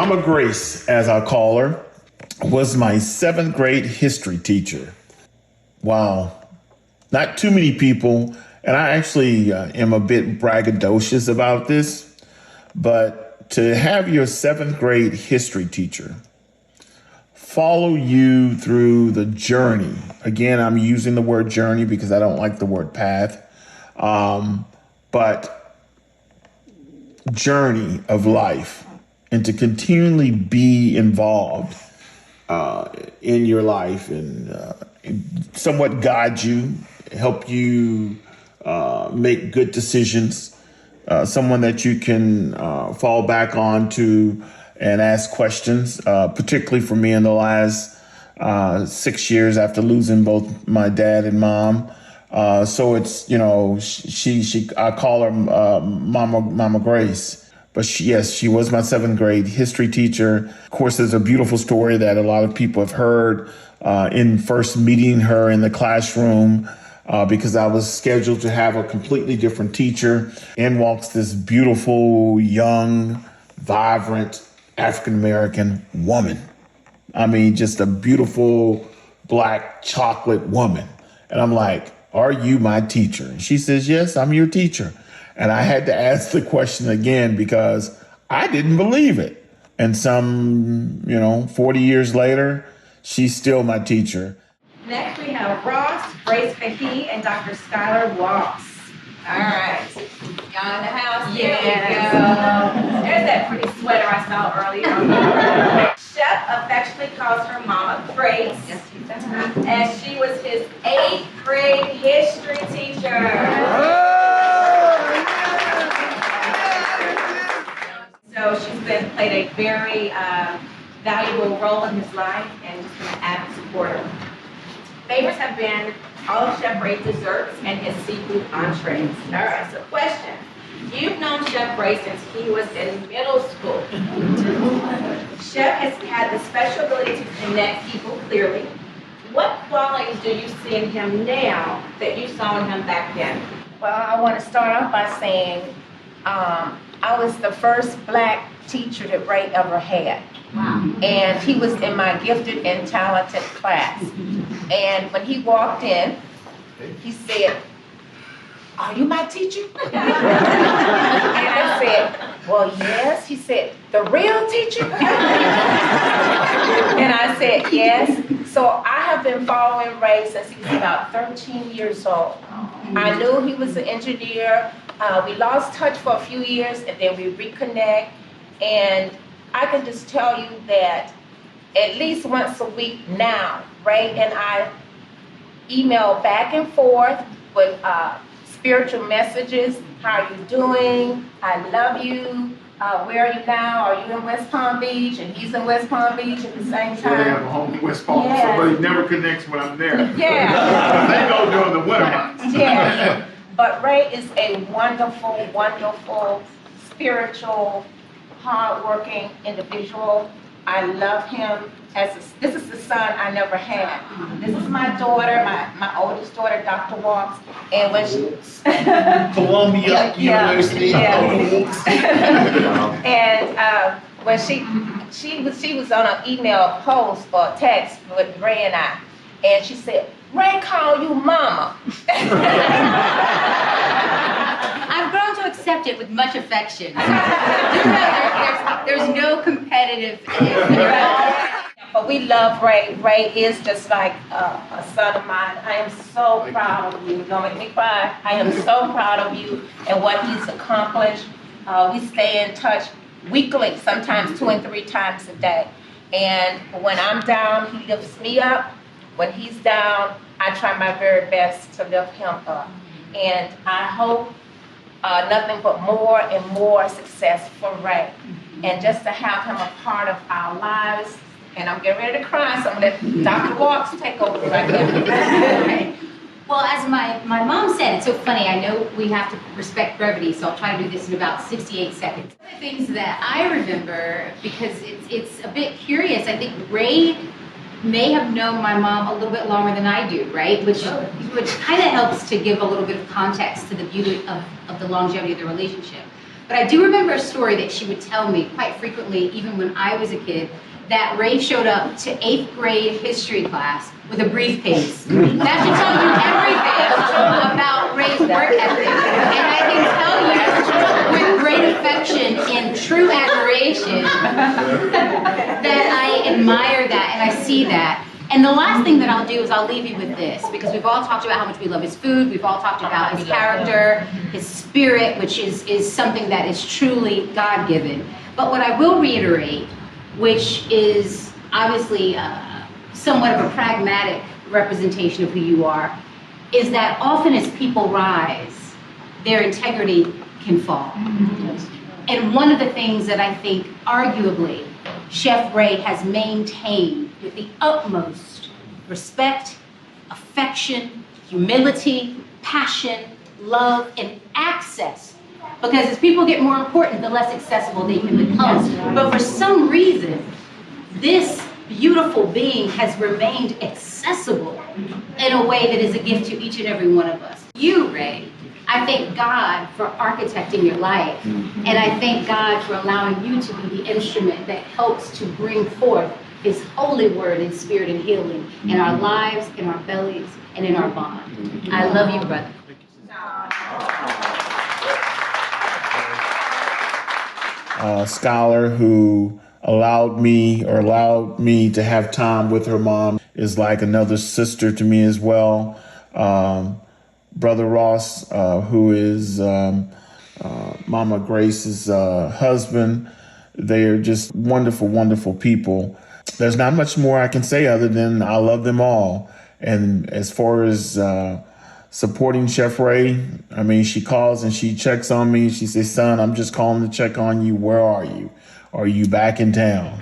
Mama Grace, as I call her, was my 7th grade history teacher. Wow. Not too many people, and I actually am a bit braggadocious about this, but to have your 7th grade history teacher follow you through the journey. Again, I'm using the word journey because I don't like the word path, but journey of life, and to continually be involved in your life and somewhat guide you, help you make good decisions, someone that you can fall back on to and ask questions, particularly for me in the last 6 years after losing both my dad and mom. So it's, I call her Mama Grace. But she was my 7th grade history teacher. Of course, there's a beautiful story that a lot of people have heard in first meeting her in the classroom because I was scheduled to have a completely different teacher. In walks this beautiful, young, vibrant African-American woman. I mean, just a beautiful black chocolate woman. And I'm like, are you my teacher? And she says, yes, I'm your teacher. And I had to ask the question again because I didn't believe it. And some, 40 years later, she's still my teacher. Next we have Ross, Grace McKee, and Dr. Skylar Walks. All right. Y'all in the house? Yeah. There's that pretty sweater I saw earlier. Chef affectionately calls her Mama Grace. Yes, he does. And she was his 8th grade history teacher. So she's played a very valuable role in his life and just been an avid supporter. Favorites have been all of Chef Ray's desserts and his seafood entrees. All right, so question. You've known Chef Ray since he was in middle school. Chef has had the special ability to connect people clearly. What qualities do you see in him now that you saw in him back then? Well, I want to start off by saying I was the first black teacher that Ray ever had. Wow. And he was in my gifted and talented class. And when he walked in, he said, "Are you my teacher?" And I said, "Well, yes." He said, "The real teacher?" And I said, "Yes." So I have been following Ray since he was about 13 years old. I knew he was an engineer. We lost touch for a few years and then we reconnect. And I can just tell you that at least once a week now, Ray and I email back and forth with spiritual messages. How are you doing? I love you. Where are you now? Are you in West Palm Beach? And he's in West Palm Beach at the same time. Sure, they have a home in West Palm, Yeah. so but it never connects when I'm there. Yeah. They go during the winter months. Yeah. But Ray is a wonderful, wonderful, spiritual, hardworking individual. I love him. This is the son I never had. This is my daughter, my oldest daughter, Dr. Walks. And when she Columbia University. And when she was on an email post or text with Ray and I, and she said, "Ray call you Mama." I've grown to accept it with much affection. There's no competitive. But we love Ray. Ray is just like a son of mine. I am so proud of you. Don't make me cry. I am so proud of you and what he's accomplished. We stay in touch weekly, sometimes 2 and 3 times a day. And when I'm down, he lifts me up. When he's down, I try my very best to lift him up. And I hope nothing but more and more success for Ray. And just to have him a part of our lives. And I'm getting ready to cry, so I'm going to let Dr. Walks take over right here. Well, as my mom said, it's so funny, I know we have to respect brevity, so I'll try to do this in about 68 seconds. One of the things that I remember, because it's a bit curious, I think Ray may have known my mom a little bit longer than I do, right? Which kind of helps to give a little bit of context to the beauty of the longevity of the relationship. But I do remember a story that she would tell me quite frequently, even when I was a kid, that Ray showed up to 8th grade history class with a briefcase. That should tell you everything about Ray's work ethic. And I can tell you with great affection and true admiration that I admire that and I see that. And the last thing that I'll do is I'll leave you with this, because we've all talked about how much we love his food, we've all talked about his character, his spirit, which is something that is truly God-given. But what I will reiterate, which is obviously somewhat of a pragmatic representation of who you are, is that often as people rise, their integrity can fall. And one of the things that I think arguably Chef Ray has maintained with the utmost respect, affection, humility, passion, love, and access. Because as people get more important, the less accessible they can become. But for some reason, this beautiful being has remained accessible in a way that is a gift to each and every one of us. You, Ray, I thank God for architecting your life. And I thank God for allowing you to be the instrument that helps to bring forth his holy word in spirit and healing in our lives, in our bellies, and in our bond. I love you, brother. Skylar, who allowed me to have time with her mom, is like another sister to me as well. Brother Ross, who is Mama Grace's husband. They are just wonderful, wonderful people. There's not much more I can say other than I love them all. And as far as supporting Chef Ray, I mean, she calls and she checks on me. She says, son, I'm just calling to check on you. Where are you? Are you back in town?